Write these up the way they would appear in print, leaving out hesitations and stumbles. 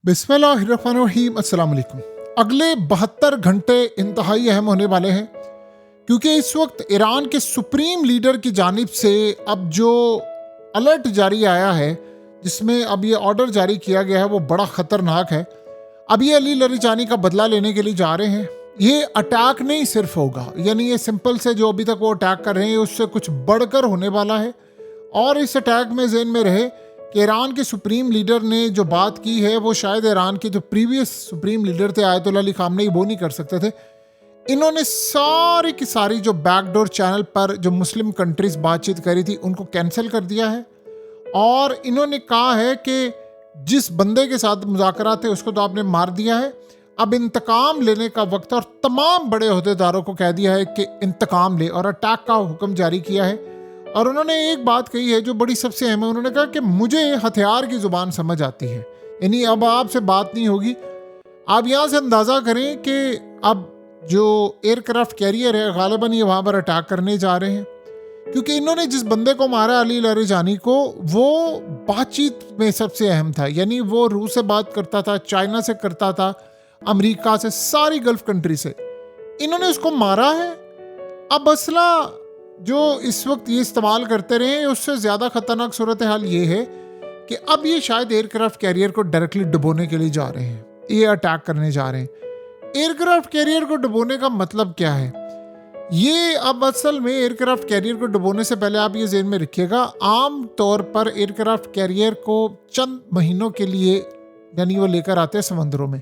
बिस्मिल्लाहिर्रहमानिर्रहीम। अस्सलाम वालेकुम। अगले 72 घंटे इंतहाई अहम होने वाले हैं, क्योंकि इस वक्त ईरान के सुप्रीम लीडर की जानिब से अब जो अलर्ट जारी आया है, जिसमें अब ये ऑर्डर जारी किया गया है, वो बड़ा ख़तरनाक है। अब ये अली लरिजानी का बदला लेने के लिए जा रहे हैं। ये अटैक नहीं सिर्फ होगा, यानी ये सिंपल से जो अभी तक वो अटैक कर रहे हैं उससे कुछ बढ़कर होने वाला है। और इस अटैक में ज़हन में रहे कि ईरान के सुप्रीम लीडर ने जो बात की है वो शायद ईरान के जो प्रीवियस सुप्रीम लीडर थे आयतुल्लाह अली खामनेई, वो नहीं कर सकते थे। इन्होंने सारी की सारी जो बैकडोर चैनल पर जो मुस्लिम कंट्रीज बातचीत करी थी उनको कैंसिल कर दिया है। और इन्होंने कहा है कि जिस बंदे के साथ मुज़ाकरा थे उसको तो आपने मार दिया है, अब इंतकाम लेने का वक्त है। और तमाम बड़े अहदेदारों को कह दिया है कि इंतकाम ले, और अटैक का हुक्म जारी किया है। और उन्होंने एक बात कही है जो बड़ी सबसे अहम है। उन्होंने कहा कि मुझे हथियार की ज़ुबान समझ आती है, यानी अब आपसे बात नहीं होगी। आप यहाँ से अंदाज़ा करें कि अब जो एयरक्राफ्ट कैरियर है गालिबन ये वहाँ पर अटैक करने जा रहे हैं, क्योंकि इन्होंने जिस बंदे को मारा अली लरिजानी को, वो बातचीत में सबसे अहम था। यानी वो रूस से बात करता था, चाइना से करता था, अमेरिका से, सारी गल्फ कंट्री से। इन्होंने उसको मारा है। अब असला जो इस वक्त ये इस्तेमाल करते रहे, उससे ज़्यादा ख़तरनाक सूरत हाल ये है कि अब ये शायद एयरक्राफ्ट कैरियर को डायरेक्टली डुबोने के लिए जा रहे हैं, ये अटैक करने जा रहे हैं। एयरक्राफ्ट कैरियर को डुबोने का मतलब क्या है? ये अब असल में एयरक्राफ्ट कैरियर को डुबोने से पहले आप ये ज़हन में रखिएगा, आम तौर पर एयरक्राफ्ट कैरियर को चंद महीनों के लिए यानी वो लेकर आते हैं समंदरों में।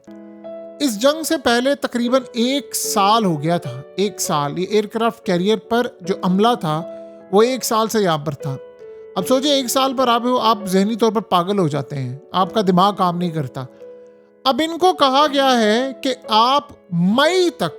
इस जंग से पहले तकरीबन 1 साल हो गया था। 1 साल ये एयरक्राफ्ट कैरियर पर जो अमला था वो 1 साल से यहाँ पर था। अब सोचिए 1 साल पर आप जहनी तौर पर पागल हो जाते हैं, आपका दिमाग काम नहीं करता। अब इनको कहा गया है कि आप मई तक,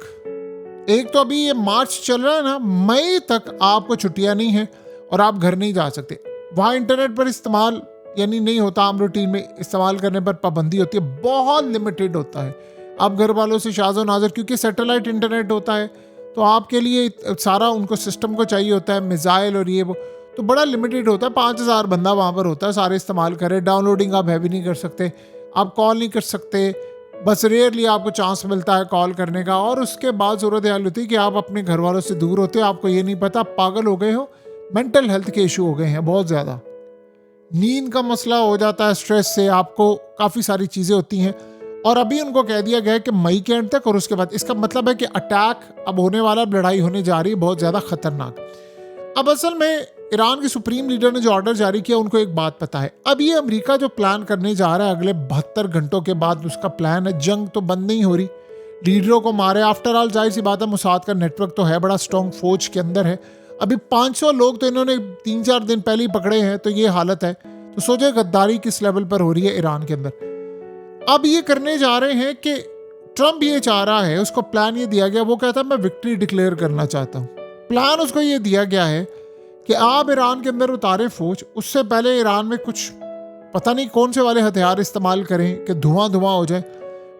एक तो अभी ये मार्च चल रहा है ना, मई तक आपको छुट्टियां नहीं है और आप घर नहीं जा सकते। वहाँ इंटरनेट पर इस्तेमाल यानी नहीं होता, आम रूटीन में इस्तेमाल करने पर पाबंदी होती है, बहुत लिमिटेड होता है। आप घर वालों से शाज़ो नाज़र, क्योंकि सैटेलाइट इंटरनेट होता है तो आपके लिए सारा उनको सिस्टम को चाहिए होता है, मिसाइल और ये वो, तो बड़ा लिमिटेड होता है। 5000 बंदा वहाँ पर होता है, सारे इस्तेमाल करें। डाउनलोडिंग आप हैवी नहीं कर सकते, आप कॉल नहीं कर सकते, बस रेयरली आपको चांस मिलता है कॉल करने का। और उसके बाद सूरत हाल होती है कि आप अपने घर वालों से दूर होते हो, आपको ये नहीं पता पागल हो गए हो, मेंटल हेल्थ के इशू हो गए हैं बहुत ज़्यादा, नींद का मसला हो जाता है, स्ट्रेस से आपको काफ़ी सारी चीज़ें होती हैं। और अभी उनको कह दिया गया है कि मई के एंड तक, और उसके बाद इसका मतलब है कि अटैक अब होने वाला, लड़ाई होने जा रही है बहुत ज़्यादा ख़तरनाक। अब असल में ईरान के सुप्रीम लीडर ने जो ऑर्डर जारी किया उनको एक बात पता है। अब ये अमेरिका जो प्लान करने जा रहा है अगले 72 घंटों के बाद, उसका प्लान है, जंग तो बंद नहीं हो रही, लीडरों को मारे। आफ्टर ऑल जाहिर सी बात है, मुसाद का नेटवर्क तो है बड़ा स्ट्रॉन्ग, फौज के अंदर है। अभी 500 लोग तो इन्होंने 3-4 दिन पहले ही पकड़े हैं, तो ये हालत है। तो सोचे गद्दारी किस लेवल पर हो रही है ईरान के अंदर। अब ये करने जा रहे हैं कि ट्रम्प ये चाह रहा है, उसको प्लान ये दिया गया, वो कहता है मैं विक्ट्री डिक्लेयर करना चाहता हूँ। प्लान उसको ये दिया गया है कि आप ईरान के अंदर उतारें फौज, उससे पहले ईरान में कुछ पता नहीं कौन से वाले हथियार इस्तेमाल करें कि धुआं हो जाए,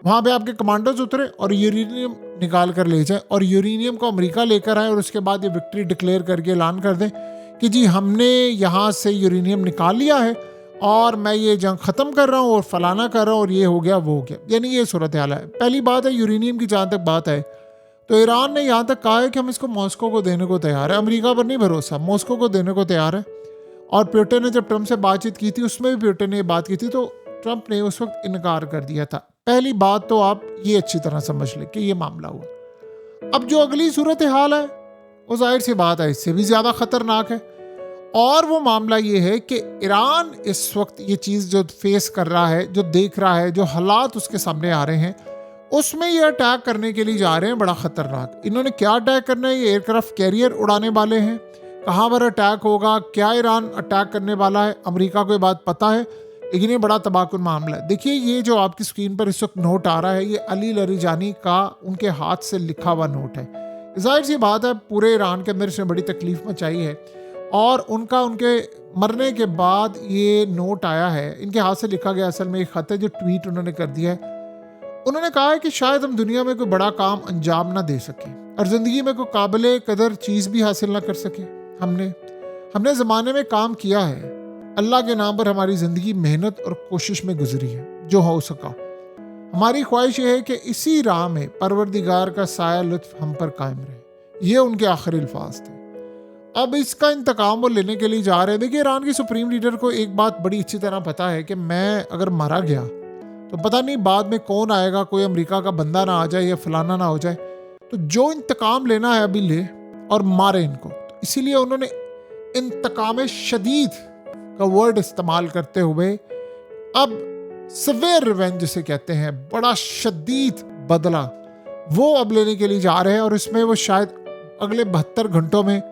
वहाँ पे आपके कमांडर्स उतरे और यूरेनियम निकाल कर ले जाए, और यूरेनियम को अमेरिका लेकर आए, और उसके बाद ये विक्ट्री डिक्लेयर करके ऐलान कर दें कि जी हमने यहाँ से यूरेनियम निकाल लिया है और मैं ये जंग ख़त्म कर रहा हूँ और फलाना कर रहा हूँ और ये हो गया वो हो गया। यानी ये सूरत हाल है। पहली बात है यूरेनियम की, जहाँ तक बात है तो ईरान ने यहाँ तक कहा है कि हम इसको मॉस्को को देने को तैयार है। अमेरिका पर नहीं भरोसा, मॉस्को को देने को तैयार है। और पुतिन ने जब ट्रम्प से बातचीत की थी उसमें भी पुतिन ने ये बात की थी, तो ट्रम्प ने उस वक्त इनकार कर दिया था। पहली बात तो आप ये अच्छी तरह समझ लें कि ये मामला हुआ। अब जो अगली सूरत हाल है वो जाहिर सी बात है इससे भी ज़्यादा ख़तरनाक है। और वो मामला ये है कि ईरान इस वक्त ये चीज़ जो फेस कर रहा है, जो देख रहा है, जो हालात उसके सामने आ रहे हैं, उसमें ये अटैक करने के लिए जा रहे हैं बड़ा ख़तरनाक। इन्होंने क्या अटैक करना है? ये एयरक्राफ्ट कैरियर उड़ाने वाले हैं। कहाँ पर अटैक होगा, क्या ईरान अटैक करने वाला है, अमेरिका को ये बात पता है, लेकिन ये बड़ा तबाहकुन मामला है। देखिए ये जो आपकी स्क्रीन पर इस वक्त नोट आ रहा है, ये अली लरिजानी का उनके हाथ से लिखा हुआ नोट है। जाहिर सी बात है पूरे ईरान के अंदर इसने बड़ी तकलीफ मचाई है, और उनके मरने के बाद ये नोट आया है, इनके हाथ से लिखा गया असल में एक खत है जो ट्वीट उन्होंने कर दिया है। उन्होंने कहा है कि शायद हम दुनिया में कोई बड़ा काम अंजाम ना दे सके और ज़िंदगी में कोई काबिल कदर चीज़ भी हासिल ना कर सके। हमने ज़माने में काम किया है, अल्लाह के नाम पर हमारी ज़िंदगी मेहनत और कोशिश में गुजरी है जो हो सका। हमारी ख्वाहिश ये है कि इसी राह में परवरदिगार का साया लुत्फ हम पर कायम रहे। ये उनके आखिरी अल्फाज थे। अब इसका इंतकाम वो लेने के लिए जा रहे हैं। देखिए, ईरान की सुप्रीम लीडर को एक बात बड़ी अच्छी तरह पता है कि मैं अगर मारा गया तो पता नहीं बाद में कौन आएगा, कोई अमेरिका का बंदा ना आ जाए या फलाना ना हो जाए। तो जो इंतकाम लेना है अभी ले और मारे इनको। तो इसीलिए उन्होंने इंतकाम शदीद का वर्ड इस्तेमाल करते हुए अब सवेयर रिवेंज जिसे कहते हैं, बड़ा शदीद बदला, वो अब लेने के लिए जा रहे हैं। और इसमें वो शायद अगले 72 घंटों में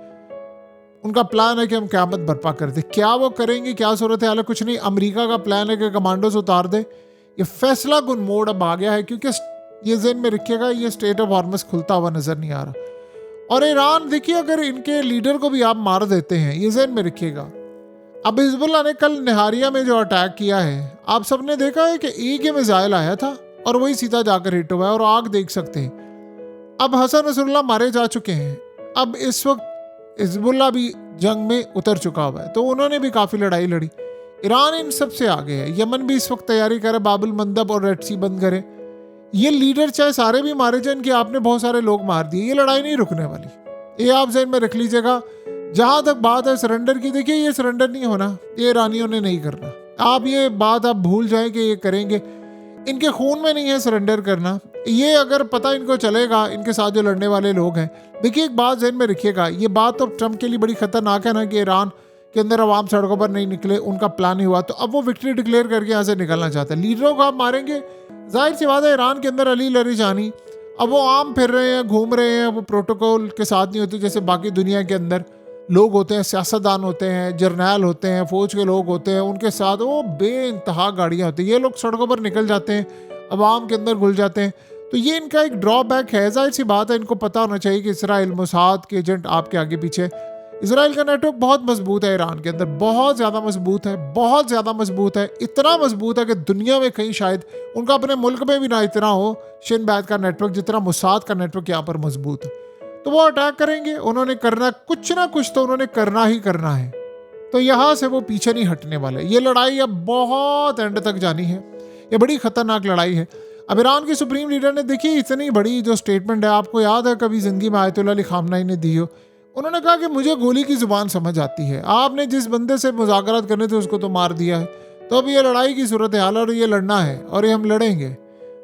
उनका प्लान है कि हम क़यामत बर्पा कर दे। क्या वो करेंगे, क्या सूरत हाल है, कुछ नहीं। अमेरिका का प्लान है कि कमांडोज उतार दे। ये फैसला कुन मोड़ अब आ गया है, क्योंकि ये ज़हन में रखिएगा, ये स्ट्रेट ऑफ हॉर्मुज़ खुलता हुआ नज़र नहीं आ रहा। और ईरान देखिए, अगर इनके लीडर को भी आप मार देते हैं, ये ज़हन में रखिएगा। अब हिजबुल्लाह ने कल निहारिया में जो अटैक किया है, आप सबने देखा है कि एक ही मिसाइल आया था और वही सीधा जाकर हिट हुआ है, और आग देख सकते हैं। अब हसन नसरुल्लाह मारे जा चुके हैं। अब इस वक्त हिजबुल्लाह भी जंग में उतर चुका हुआ है, तो उन्होंने भी काफ़ी लड़ाई लड़ी। ईरान इन सब से आगे है। यमन भी इस वक्त तैयारी करे बाबुल मंदब और रेड सी बंद करे। ये लीडर चाहे सारे भी मारे जाए, इनके आपने बहुत सारे लोग मार दिए, ये लड़ाई नहीं रुकने वाली। ये आप ज़हन में रख लीजिएगा। जहाँ तक बात है सरेंडर की, देखिए ये सरेंडर नहीं होना, ये ईरानियों ने नहीं करना। आप ये बात आप भूल जाएं कि ये करेंगे, इनके खून में नहीं है सरेंडर करना। ये अगर पता इनको चलेगा, इनके साथ जो लड़ने वाले लोग हैं, देखिए एक बात ज़हन में रखिएगा, ये बात तो ट्रम्प के लिए बड़ी खतरनाक है ना कि ईरान के अंदर अवाम सड़कों पर नहीं निकले, उनका प्लान ही हुआ। तो अब वो विक्ट्री डिक्लेयर करके यहाँ से निकलना चाहते हैं। लीडरों को आप मारेंगे, जाहिर सी बात है ईरान के अंदर अली लरिजानी अब वो आम फिर रहे हैं, घूम रहे हैं, वो प्रोटोकॉल के साथ नहीं होते जैसे बाकी दुनिया के अंदर लोग होते हैं, सियासतदान होते हैं, जर्नैल होते हैं, फौज के लोग होते हैं, उनके साथ वो बेइंतहा गाड़ियाँ होती हैं। ये लोग सड़कों पर निकल जाते हैं, अवाम के अंदर घुल जाते हैं। तो ये इनका एक ड्रॉबैक है। जाहिर सी बात है इनको पता होना चाहिए कि इसराइल मोसाद के एजेंट आपके आगे पीछे। इसराइल का नेटवर्क बहुत मजबूत है ईरान के अंदर, बहुत ज़्यादा मजबूत है, बहुत ज़्यादा मजबूत है। इतना मजबूत है कि दुनिया में कहीं शायद उनका अपने मुल्क में भी ना इतना हो शिन बैत का नेटवर्क जितना मोसाद का नेटवर्क यहाँ पर मजबूत है। तो वो अटैक करेंगे, उन्होंने करना कुछ ना कुछ तो उन्होंने करना ही करना है। तो यहाँ से वो पीछे नहीं हटने वाले। ये लड़ाई अब बहुत एंड तक जानी है, ये बड़ी खतरनाक लड़ाई है। अब ईरान की सुप्रीम लीडर ने देखिए इतनी बड़ी जो स्टेटमेंट है, आपको याद है कभी ज़िंदगी में आयतुल्लाह अली खामनाई ने दी हो, उन्होंने कहा कि मुझे गोली की ज़ुबान समझ आती है, आपने जिस बंदे से मुज़ाकरात करने थे उसको तो मार दिया है, तो अब ये लड़ाई की सूरत हाल है और ये लड़ना है और ये हम लड़ेंगे।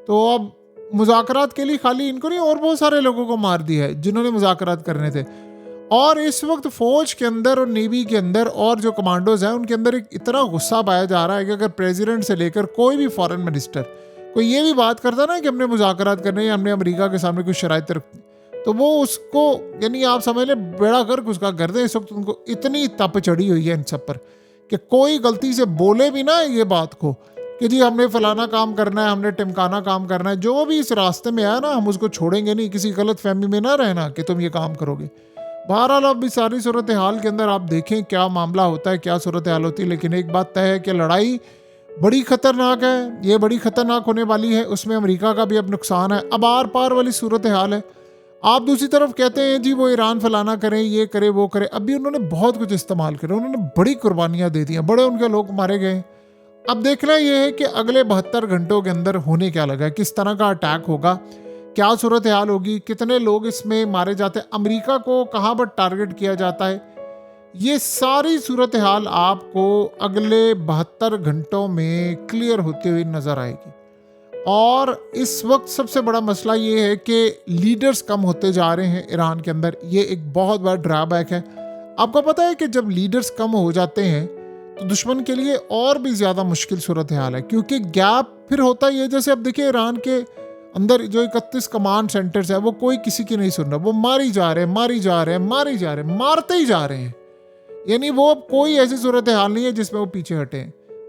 तो अब मुज़ाकरात के लिए खाली इनको नहीं, और बहुत सारे लोगों को मार दिया है जिन्होंने मुज़ाकरात करने थे। और इस वक्त फ़ौज के अंदर और नेवी के अंदर और जो कमांडोज हैं उनके अंदर एक इतना गुस्सा पाया जा रहा है कि अगर प्रेसिडेंट से लेकर कोई भी फॉरेन मिनिस्टर कोई ये भी बात करता ना कि हमने मुज़ाकरात करने या हमने अमेरिका के सामने कुछ शराइत रखनी, तो वो उसको यानी आप समझ लें बेड़ा गर्क उसका कर दे। इस वक्त उनको इतनी तप चढ़ी हुई है इन सब पर कि कोई गलती से बोले भी ना ये बात को कि जी हमने फलाना काम करना है, हमने टिमकाना काम करना है, जो भी इस रास्ते में आया ना हम उसको छोड़ेंगे नहीं। किसी गलत फहमी में ना रहना कि तुम ये काम करोगे। बहरहाल अब इस सारी सूरत हाल के अंदर आप देखें क्या मामला होता है, क्या सूरत हाल होती है। लेकिन एक बात तय है कि लड़ाई बड़ी खतरनाक है, ये बड़ी खतरनाक होने वाली है। उसमें अमेरिका का भी अब नुकसान है, अब आर पार वाली सूरत हाल है। आप दूसरी तरफ कहते हैं जी वो ईरान फलाना करें, ये करे वो करे, अभी उन्होंने बहुत कुछ इस्तेमाल करे, उन्होंने बड़ी कुर्बानियाँ दे दी हैं, बड़े उनके लोग मारे गए। अब देखना ये है कि अगले 72 घंटों के अंदर होने क्या लगा है, किस तरह का अटैक होगा, क्या सूरत हाल होगी, कितने लोग इसमें मारे जाते हैं, अमेरिका को कहाँ पर टारगेट किया जाता है। ये सारी सूरत हाल आपको अगले 72 घंटों में क्लियर होती हुई नजर आएगी। और इस वक्त सबसे बड़ा मसला ये है कि लीडर्स कम होते जा रहे हैं ईरान के अंदर, ये एक बहुत बड़ा ड्रॉबैक है। आपको पता है कि जब लीडर्स कम हो जाते हैं तो दुश्मन के लिए और भी ज़्यादा मुश्किल सूरत हाल है, क्योंकि गैप फिर होता ही है। जैसे अब देखिए ईरान के अंदर जो 31 कमांड सेंटर्स है वो कोई किसी की नहीं सुन रहा, वो मारी जा रहे हैं, मारी जा रहे हैं, मारी जा रहे हैं, मारते ही जा रहे हैं। यानी वो अब कोई ऐसी सूरत हाल नहीं है जिसमें वो पीछे हटे।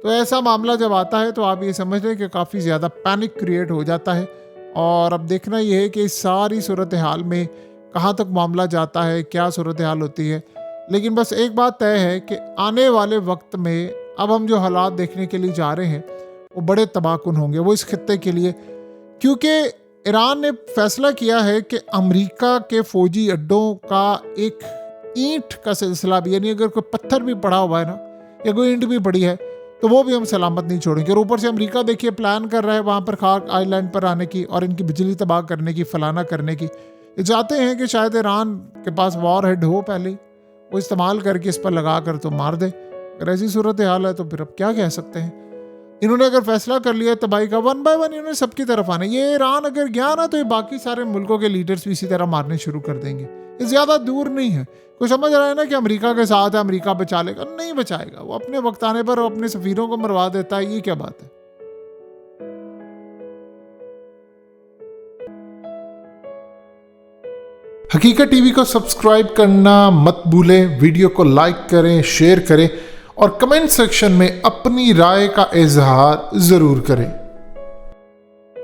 तो ऐसा मामला जब आता है तो आप ये समझ लें कि काफ़ी ज़्यादा पैनिक क्रिएट हो जाता है। और अब देखना ये है कि इस सारी सूरत हाल में कहाँ तक मामला जाता है, क्या सूरत हाल होती है। लेकिन बस एक बात तय है कि आने वाले वक्त में अब हम जो हालात देखने के लिए जा रहे हैं वो बड़े तबाहकुन होंगे वो इस खित्ते के लिए, क्योंकि ईरान ने फैसला किया है कि अमेरिका के फ़ौजी अड्डों का एक ईंट का सिलसिला भी, यानी अगर कोई पत्थर भी पड़ा हुआ है ना या कोई ईंट भी पड़ी है तो वो भी हम सलामत नहीं छोड़ेंगे। और ऊपर से अमेरिका देखिए प्लान कर रहा है वहाँ पर खाक आइलैंड पर आने की और इनकी बिजली तबाह करने की, फलाना करने की। ये चाहते हैं कि शायद ईरान के पास वॉर हेड हो पहले, वो इस्तेमाल करके इस पर लगा कर तो मार दे। अगर ऐसी सूरत हाल है तो फिर अब क्या कह सकते हैं। इन्होंने अगर फैसला कर लिया तबाही का, 1 बाय 1 इन्होंने सबकी तरफ आना। ये ईरान अगर गया ना तो ये बाकी सारे मुल्कों के लीडर्स भी इसी तरह मारने शुरू कर देंगे। ये ज़्यादा दूर नहीं है। कोई समझ रहा है ना कि अमेरिका के साथ है, अमेरिका बचा लेगा, नहीं बचाएगा। वो अपने वक्त आने पर अपने सफीरों को मरवा देता है। ये क्या बात है। हकीकत टीवी को सब्सक्राइब करना मत भूलें, वीडियो को लाइक करें, शेयर करें और कमेंट सेक्शन में अपनी राय का इजहार ज़रूर करें।